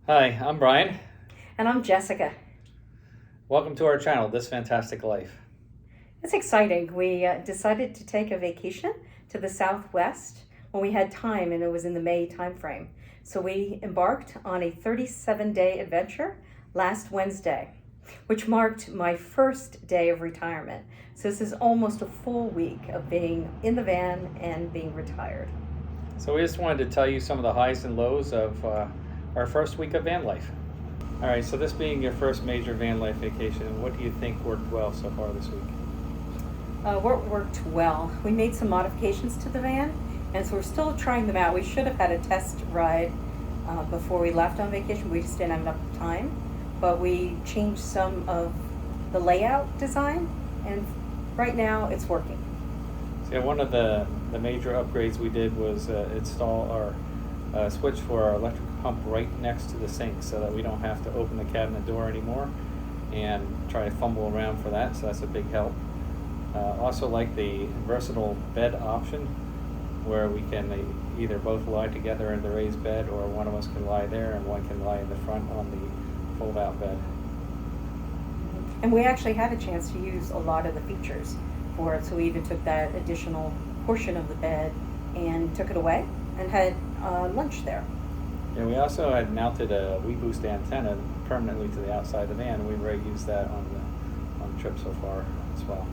Hi, I'm Brian. And I'm Jessica. Welcome to our channel, This Fantastic Life. It's exciting. We decided to take a vacation to the Southwest when we had time, and it was in the May timeframe. So we embarked on a 37-day adventure last Wednesday, which marked my first day of retirement. So this is almost a full week of being in the van and being retired. So we just wanted to tell you some of the highs and lows of our first week of van life. All right, so this being your first major van life vacation, what do you think worked well so far this week? What worked well? We made some modifications to the van, and so we're still trying them out. We should have had a test ride before we left on vacation. We just didn't have enough time, but we changed some of the layout design, and right now it's working. So one of the major upgrades we did was install our switch for our electric pump right next to the sink so that we don't have to open the cabinet door anymore and try to fumble around for that, so that's a big help. Also like the versatile bed option where we can either both lie together in the raised bed, or one of us can lie there and one can lie in the front on the fold out bed. And we actually had a chance to use a lot of the features for it, so we even took that additional portion of the bed and took it away and had lunch there. Yeah, we also had mounted a WeBoost antenna permanently to the outside of the van. We've already used that on the trip so far as well.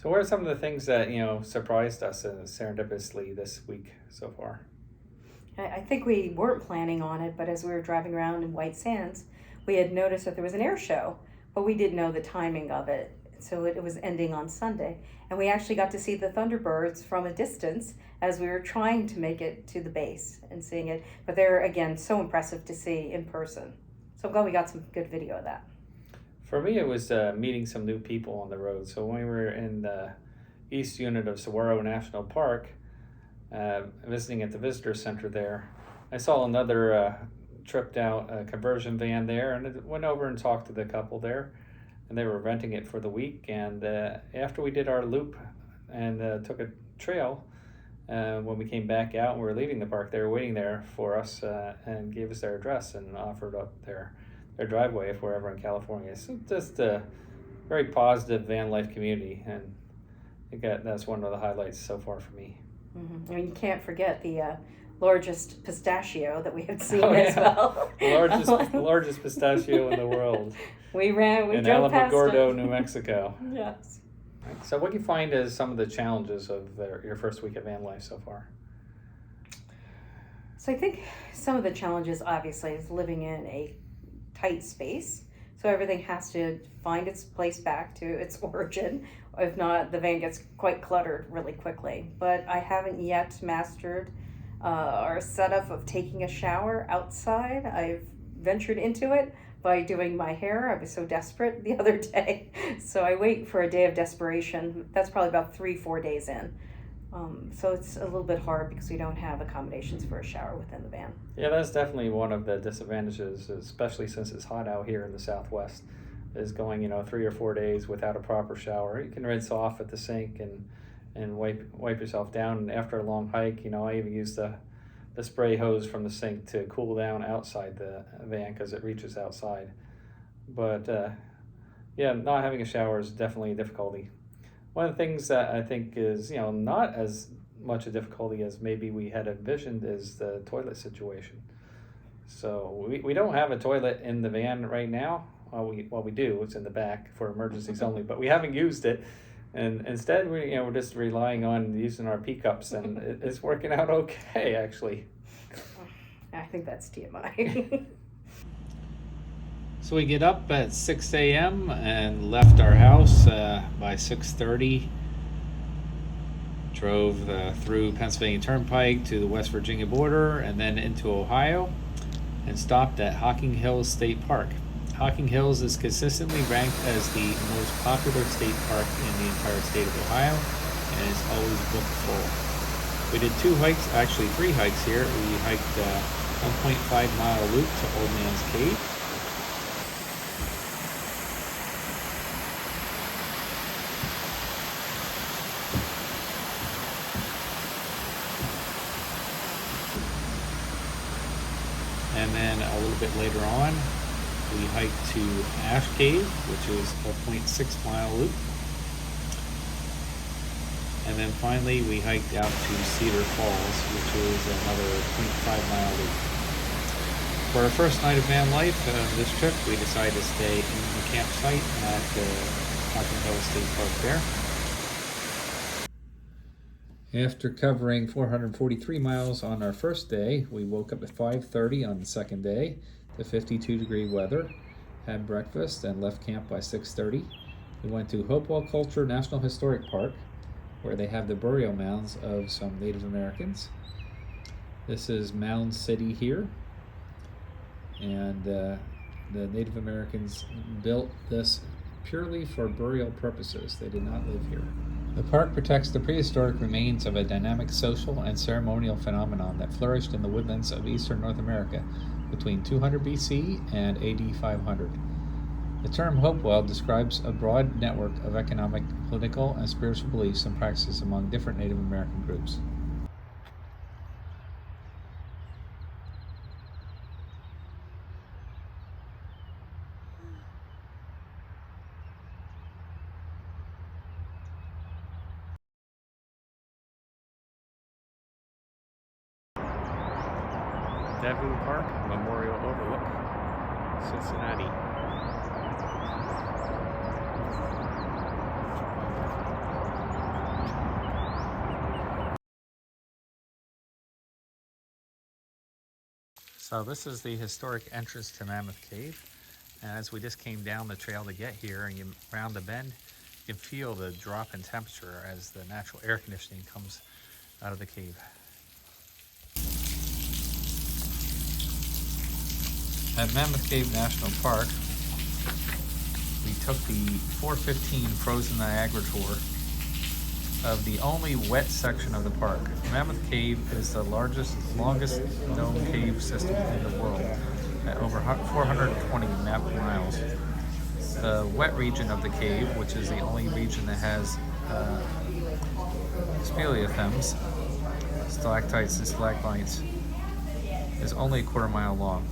So what are some of the things that surprised us serendipitously this week so far? I think we weren't planning on it, but as we were driving around in White Sands, we had noticed that there was an air show, but we didn't know the timing of it. So it was ending on Sunday. And we actually got to see the Thunderbirds from a distance as we were trying to make it to the base and seeing it. But they're, again, so impressive to see in person. So I'm glad we got some good video of that. For me, it was meeting some new people on the road. So when we were in the east unit of Saguaro National Park, visiting at the visitor center there, I saw another tripped out conversion van there, and I went over and talked to the couple there, and they were renting it for the week. And after we did our loop and took a trail, when we came back out and we were leaving the park, they were waiting there for us and gave us their address and offered up their driveway if we're ever in California. So just a very positive van life community, and I think that's one of the highlights so far for me. Mm-hmm. I mean, you can't forget the largest pistachio that we have seen as well. The largest pistachio in the world. We in drove past Alamogordo, it. New Mexico. Yes. So what do you find as some of the challenges of your first week of van life so far? So I think some of the challenges, obviously, is living in a tight space. So everything has to find its place back to its origin. If not, the van gets quite cluttered really quickly. But I haven't yet mastered our setup of taking a shower outside. I've ventured into it by doing my hair. I was so desperate the other day. So I wait for a day of desperation. That's probably about 3-4 days in. So it's a little bit hard because we don't have accommodations for a shower within the van. Yeah, that's definitely one of the disadvantages, especially since it's hot out here in the Southwest, is going 3 or 4 days without a proper shower. You can rinse off at the sink and wipe yourself down. And after a long hike, I even use the spray hose from the sink to cool down outside the van because it reaches outside. But yeah, not having a shower is definitely a difficulty. One of the things that I think is not as much a difficulty as maybe we had envisioned is the toilet situation. So we don't have a toilet in the van right now. Well, we do. It's in the back for emergencies only, but we haven't used it. And instead, we're just relying on using our pee cups, and it's working out okay, actually. I think that's TMI. So we get up at 6 a.m. and left our house by 6:30. Drove through Pennsylvania Turnpike to the West Virginia border and then into Ohio, and stopped at Hocking Hills State Park. Hocking Hills is consistently ranked as the most popular state park in the entire state of Ohio, and is always booked full. We did 2 hikes, actually 3 hikes here. We hiked a 1.5 mile loop to Old Man's Cave. And then a little bit later on, we hiked to Ash Cave, which is a 0.6 mile loop. And then finally, we hiked out to Cedar Falls, which is another 0.5 mile loop. For our first night of van life this trip, we decided to stay in the campsite at the Hocking Hills State Park there. After covering 443 miles on our first day, we woke up at 5:30 on the second day to 52-degree weather, had breakfast, and left camp by 6:30. We went to Hopewell Culture Historic Park, where they have the burial mounds of some Native Americans. This is Mound City here, and the Native Americans built this purely for burial purposes. They did not live here. The park protects the prehistoric remains of a dynamic social and ceremonial phenomenon that flourished in the woodlands of eastern North America between 200 BC and AD 500. The term Hopewell describes a broad network of economic, political, and spiritual beliefs and practices among different Native American groups. Devon Park Memorial Overlook, Cincinnati. So this is the historic entrance to Mammoth Cave. And as we just came down the trail to get here and you round the bend, you can feel the drop in temperature as the natural air conditioning comes out of the cave. At Mammoth Cave National Park, we took the 415 Frozen Niagara tour of the only wet section of the park. Mammoth Cave is the longest known cave system in the world at over 420 mapped miles. The wet region of the cave, which is the only region that has speleothems, stalactites and stalagmites, is only a quarter-mile long.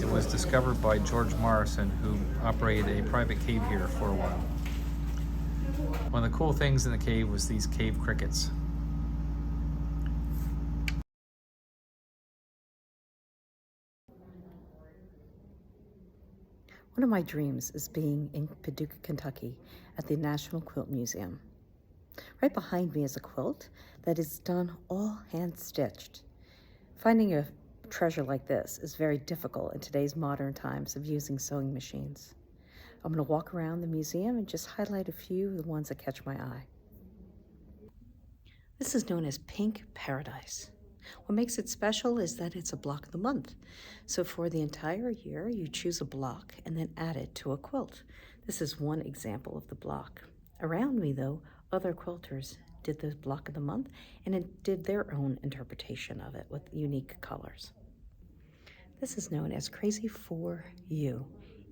It was discovered by George Morrison, who operated a private cave here for a while. One of the cool things in the cave was these cave crickets. One of my dreams is being in Paducah, Kentucky at the National Quilt Museum. Right behind me is a quilt that is done all hand-stitched. Finding a treasure like this is very difficult in today's modern times of using sewing machines. I'm going to walk around the museum and just highlight a few of the ones that catch my eye. This is known as Pink Paradise. What makes it special is that it's a block of the month. So for the entire year, you choose a block and then add it to a quilt. This is one example of the block. Around me, though, other quilters did the block of the month and it did their own interpretation of it with unique colors. This is known as Crazy for You,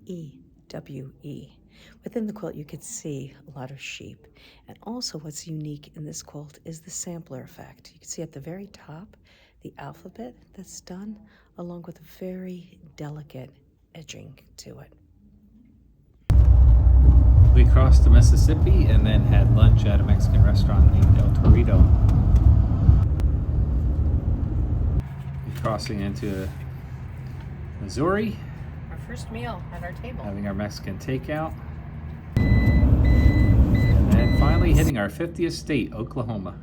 EWE. Within the quilt, you could see a lot of sheep. And also what's unique in this quilt is the sampler effect. You can see at the very top, the alphabet that's done, along with a very delicate edging to it. We crossed the Mississippi and then had lunch at a Mexican restaurant named El Torito. We're crossing into Missouri. Our first meal at our table. Having our Mexican takeout. And then finally hitting our 50th state, Oklahoma.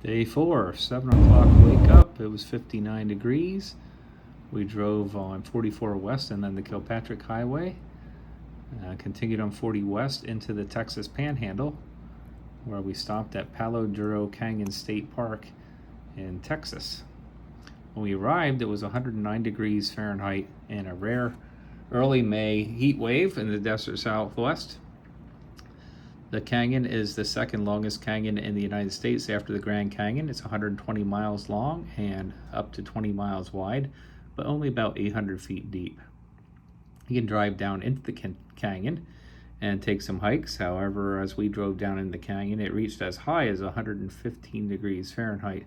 Day 4, 7 o'clock wake up. It was 59 degrees. We drove on 44 West and then the Kilpatrick Highway. Continued on 40 West into the Texas Panhandle, where we stopped at Palo, Duro Canyon State Park in Texas. When we arrived, it was 109 degrees Fahrenheit and a rare early May heat wave in the desert Southwest. The canyon is the second longest canyon in the United States after the Grand Canyon. It's 120 miles long and up to 20 miles wide, but only about 800 feet deep. You can drive down into the canyon and take some hikes. However, as we drove down in the canyon, it reached as high as 115 degrees Fahrenheit.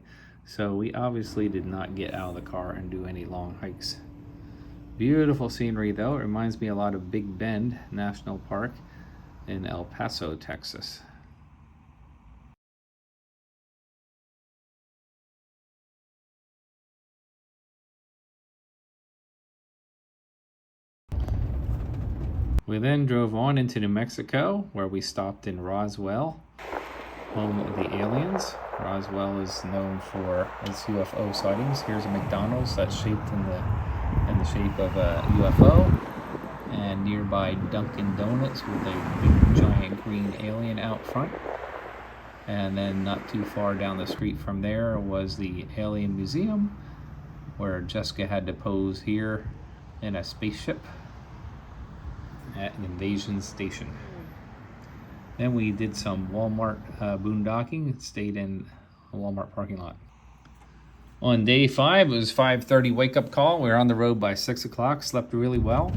So we obviously did not get out of the car and do any long hikes. Beautiful scenery though. It reminds me a lot of Big Bend National Park in El Paso, Texas. We then drove on into New Mexico, where we stopped in Roswell, home of the aliens. Roswell is known for its UFO sightings. Here's a McDonald's that's shaped in the shape of a UFO, and nearby Dunkin' Donuts with a big giant green alien out front. And then not too far down the street from there was the Alien Museum, where Jessica had to pose here in a spaceship at an Invasion Station. Then we did some Walmart boondocking, stayed in a Walmart parking lot. On day 5, it was 5:30 wake up call. We were on the road by 6 o'clock, slept really well.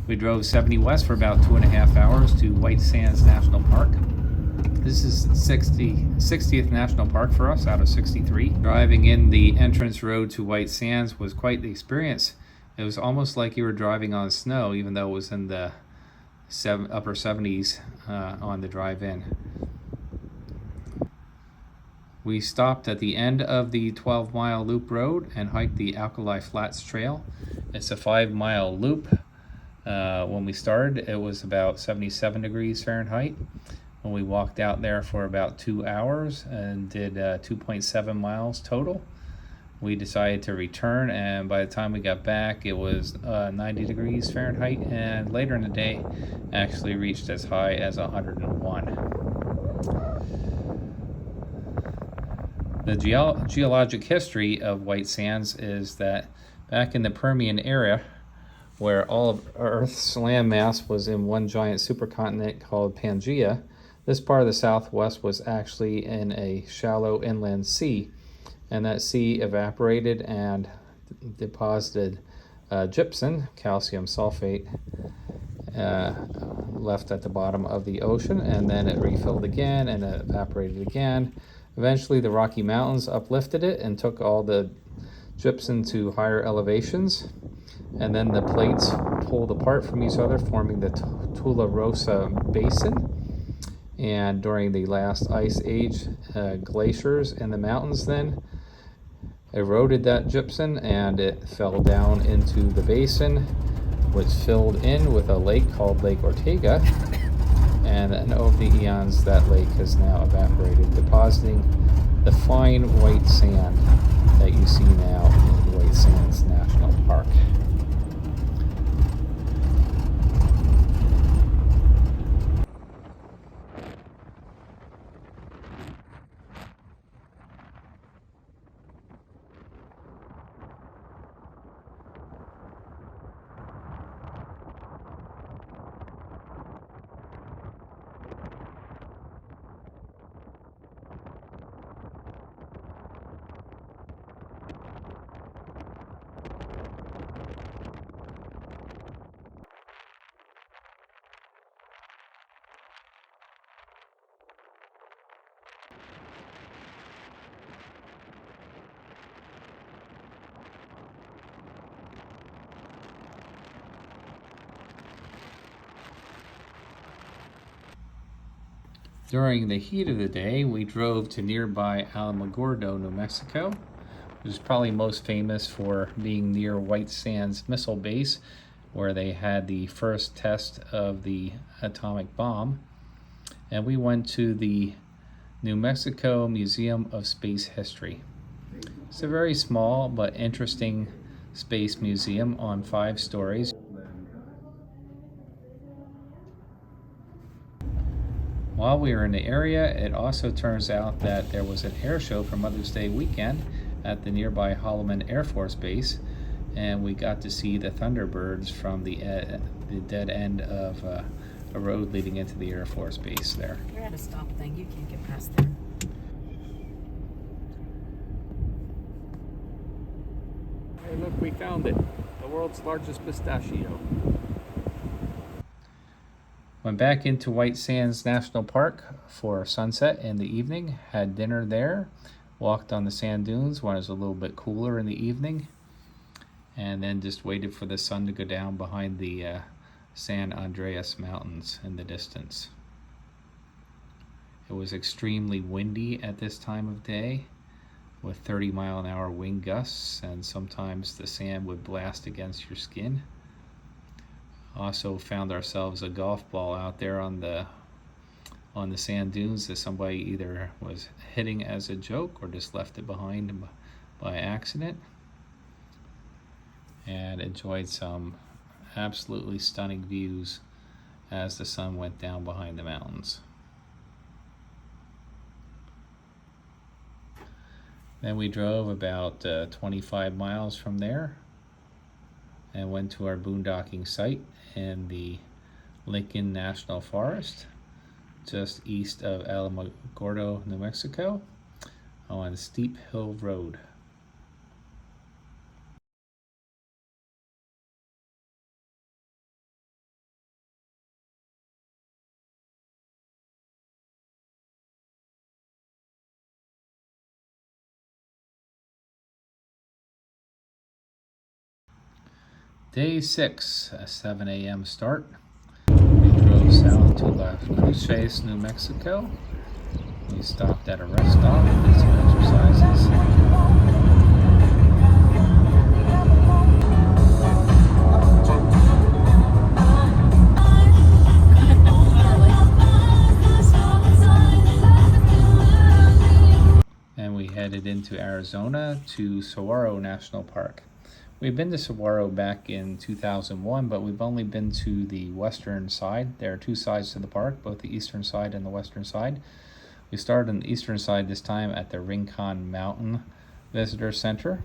We drove 70 west for about 2.5 hours to White Sands National Park. This is 60th National Park for us out of 63. Driving in the entrance road to White Sands was quite the experience. It was almost like you were driving on snow, even though it was in the upper 70s on the drive in. We stopped at the end of the 12-mile loop road and hiked the Alkali Flats Trail. It's a 5-mile loop. When we started, it was about 77 degrees Fahrenheit. When we walked out there for about 2 hours and did 2.7 miles total, we decided to return, and by the time we got back, it was 90 degrees Fahrenheit, and later in the day actually reached as high as 101. The geologic history of White Sands is that back in the Permian era, where all of Earth's landmass was in one giant supercontinent called Pangaea, this part of the Southwest was actually in a shallow inland sea, and that sea evaporated and deposited gypsum, calcium sulfate, left at the bottom of the ocean, and then it refilled again and it evaporated again. Eventually the Rocky Mountains uplifted it and took all the gypsum to higher elevations, and then the plates pulled apart from each other, forming the Tularosa Basin. And during the last ice age, glaciers in the mountains then eroded that gypsum, and it fell down into the basin, which filled in with a lake called Lake Ortega. And then over the eons, that lake has now evaporated, depositing the fine white sand that you see now in White Sands National Park. During the heat of the day, we drove to nearby Alamogordo, New Mexico, which is probably most famous for being near White Sands Missile Base, where they had the first test of the atomic bomb. And we went to the New Mexico Museum of Space History. It's a very small but interesting space museum on 5 stories. While we were in the area, it also turns out that there was an air show for Mother's Day weekend at the nearby Holloman Air Force Base, and we got to see the Thunderbirds from the dead end of a road leading into the Air Force Base there. You're at a stop thing. You can't get past there. Hey, look, we found it. The world's largest pistachio. Went back into White Sands National Park for sunset in the evening, had dinner there Walked on the sand dunes when it was a little bit cooler in the evening, and then just waited for the sun to go down behind the San Andreas Mountains in the distance. It was extremely windy at this time of day, with 30-mile-an-hour wind gusts, and sometimes the sand would blast against your skin. Also found ourselves a golf ball out there on the sand dunes that somebody either was hitting as a joke or just left it behind by accident, and enjoyed some absolutely stunning views as the sun went down behind the mountains. Then we drove about 25 miles from there and went to our boondocking site in the Lincoln National Forest, just east of Alamogordo, New Mexico, on Steep Hill Road. Day 6, a 7 a.m. start. We drove south to La Cruces, New Mexico. We stopped at a rest stop and did some exercises. And we headed into Arizona to Saguaro National Park. We've been to Saguaro back in 2001, but we've only been to the western side. There are two sides to the park, both the eastern side and the western side. We started on the eastern side this time at the Rincon Mountain Visitor Center,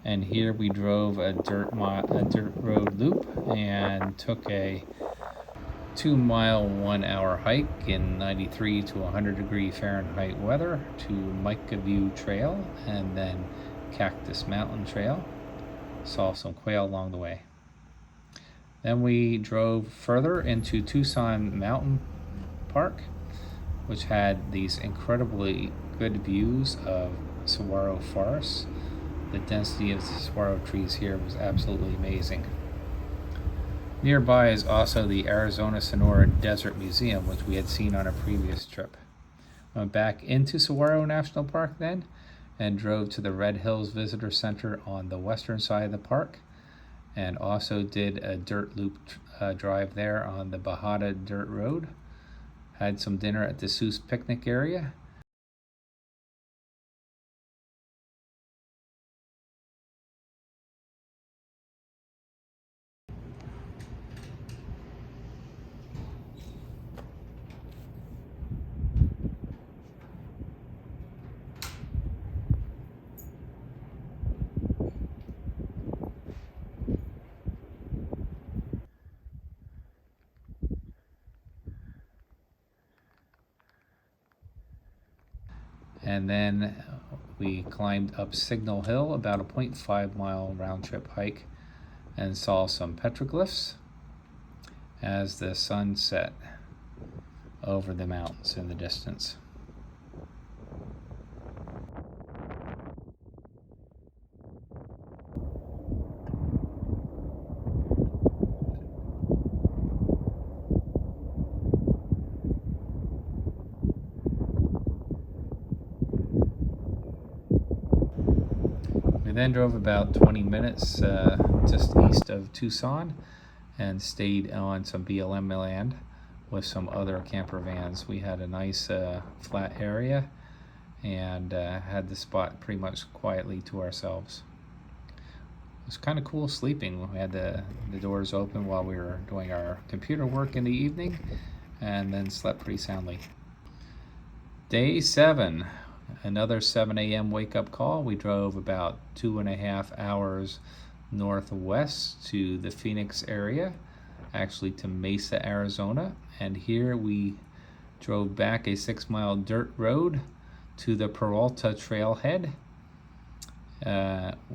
and here we drove a dirt road loop and took a 2-mile, 1-hour hike in 93 to 100 degree Fahrenheit weather to Mica View Trail and then Cactus Mountain Trail. Saw some quail along the way. Then we drove further into Tucson Mountain Park, which had these incredibly good views of saguaro forests. The density of the saguaro trees here was absolutely amazing. Nearby is also the Arizona Sonora Desert Museum, which we had seen on a previous trip. Went back into Saguaro National Park then, and drove to the Red Hills Visitor Center on the western side of the park, and also did a dirt loop drive there on the Bajada Dirt Road. Had some dinner at the Seuss picnic area. And then we climbed up Signal Hill, about a 0.5-mile round-trip hike, and saw some petroglyphs as the sun set over the mountains in the distance. Then drove about 20 minutes just east of Tucson and stayed on some BLM land with some other camper vans. We had a nice flat area and had the spot pretty much quietly to ourselves. It was kind of cool sleeping. We had the doors open while we were doing our computer work in the evening, and then slept pretty soundly. Day 7. Another 7 a.m. wake-up call. We drove about 2.5 hours northwest to the Phoenix area, actually to Mesa, Arizona. And here we drove back a 6-mile dirt road to the Peralta trailhead.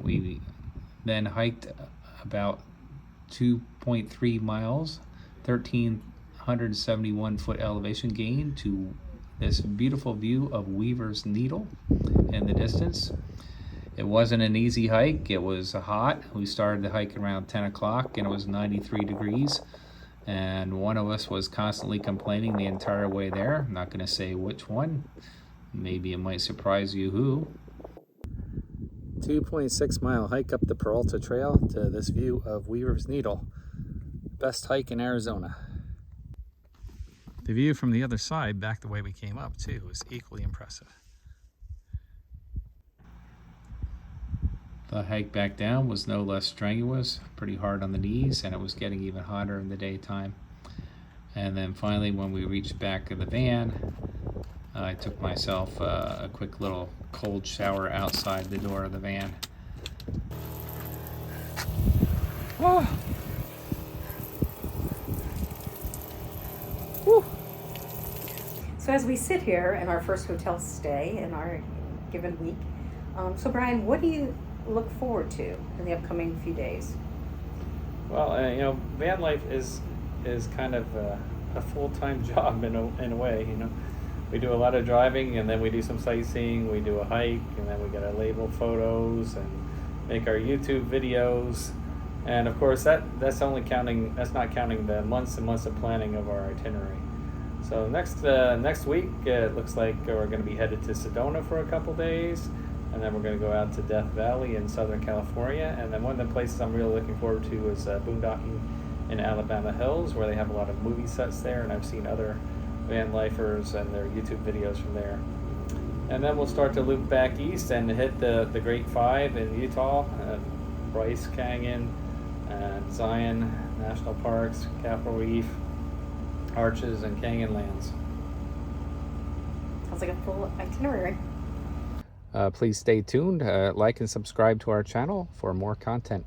We then hiked about 2.3 miles, 1,371 foot elevation gain to this beautiful view of Weaver's Needle in the distance. It wasn't an easy hike. It was hot. We started the hike around 10 o'clock and it was 93 degrees. And one of us was constantly complaining the entire way there. I'm not going to say which one. Maybe it might surprise you who. 2.6 mile hike up the Peralta Trail to this view of Weaver's Needle. Best hike in Arizona. The view from the other side, back the way we came up too, was equally impressive. The hike back down was no less strenuous, pretty hard on the knees, and it was getting even hotter in the daytime. And then finally, when we reached back of the van, I took myself a quick little cold shower outside the door of the van. Oh. Woo. So as we sit here in our first hotel stay in our given week, so Brian, what do you look forward to in the upcoming few days? Well, van life is kind of a full-time job in a way. We do a lot of driving, and then we do some sightseeing. We do a hike, and then we gotta label photos and make our YouTube videos. And of course, that's not counting the months and months of planning of our itinerary. So next week, it looks like we're going to be headed to Sedona for a couple days, and then we're going to go out to Death Valley in Southern California. And then one of the places I'm really looking forward to is boondocking in Alabama Hills, where they have a lot of movie sets there, and I've seen other van lifers and their YouTube videos from there. And then we'll start to loop back east and hit the Great Five in Utah, Bryce Canyon, Zion National Parks, Capitol Reef, Arches, and Canyonlands. Sounds like a full itinerary. Please stay tuned, like and subscribe to our channel for more content.